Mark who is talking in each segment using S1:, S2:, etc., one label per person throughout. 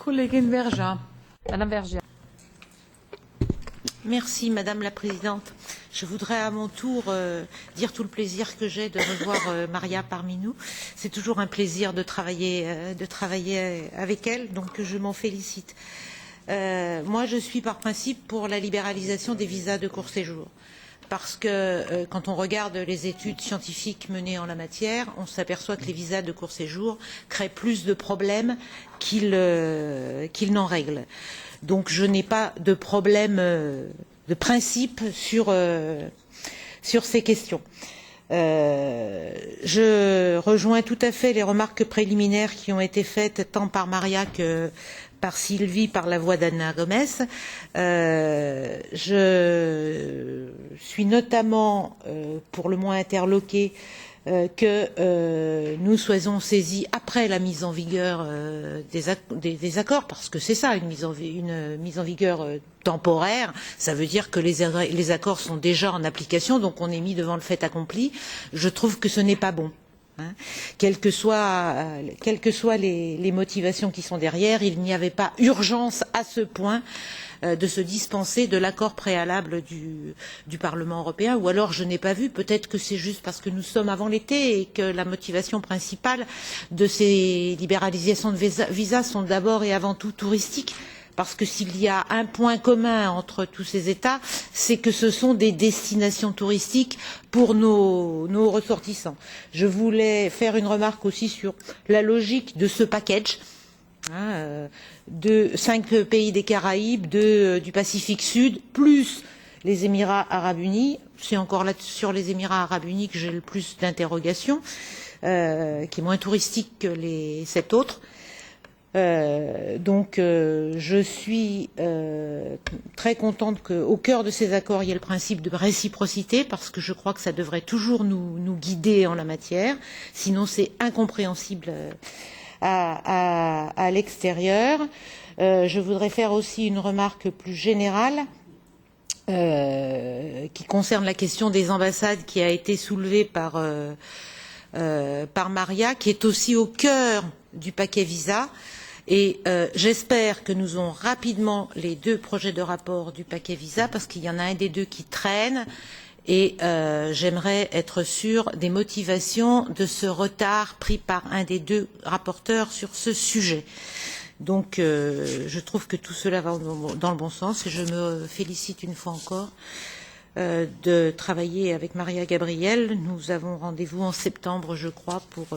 S1: Kollegin Vergia. Madame Vergia.
S2: Merci Madame la Présidente. Je voudrais à mon tour dire tout le plaisir que j'ai de revoir Maria parmi nous. C'est toujours un plaisir de travailler avec elle, donc je m'en félicite. Moi, je suis par principe pour la libéralisation des visas de court séjour. Parce que quand on regarde les études scientifiques menées en la matière, on s'aperçoit que les visas de court séjour créent plus de problèmes qu'ils n'en règlent. Donc je n'ai pas de problème de principe sur ces questions. Je rejoins tout à fait les remarques préliminaires qui ont été faites tant par Maria que par Sylvie, par la voix d'Anna Gomes. Je suis notamment pour le moins interloquée que nous soyons saisis après la mise en vigueur des accords, parce que c'est ça, une mise en vigueur temporaire, ça veut dire que les accords sont déjà en application, donc on est mis devant le fait accompli. Je trouve que ce n'est pas bon. Quelles que soient les motivations qui sont derrière, il n'y avait pas urgence à ce point de se dispenser de l'accord préalable du Parlement européen, ou alors je n'ai pas vu, peut-être que c'est juste parce que nous sommes avant l'été et que la motivation principale de ces libéralisations de visas sont d'abord et avant tout touristiques. Parce que s'il y a un point commun entre tous ces États, c'est que ce sont des destinations touristiques pour nos ressortissants. Je voulais faire une remarque aussi sur la logique de ce package de 5 pays des Caraïbes, du Pacifique Sud, plus les Émirats Arabes Unis. C'est encore là sur les Émirats Arabes Unis que j'ai le plus d'interrogations, qui est moins touristique que les 7 autres. Donc je suis très contente qu'au cœur de ces accords il y ait le principe de réciprocité, parce que je crois que ça devrait toujours nous guider en la matière, sinon c'est incompréhensible à l'extérieur. Je voudrais faire aussi une remarque plus générale qui concerne la question des ambassades, qui a été soulevée par Maria, qui est aussi au cœur du paquet visa. Et j'espère que nous aurons rapidement les 2 projets de rapport du paquet visa, parce qu'il y en a un des 2 qui traîne, et j'aimerais être sûre des motivations de ce retard pris par un des 2 rapporteurs sur ce sujet. Donc je trouve que tout cela va dans le bon sens, et je me félicite une fois encore de travailler avec Maria Gabriel. Nous avons rendez-vous en septembre, je crois, pour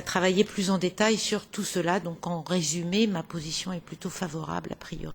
S2: travailler plus en détail sur tout cela. Donc en résumé, ma position est plutôt favorable a priori.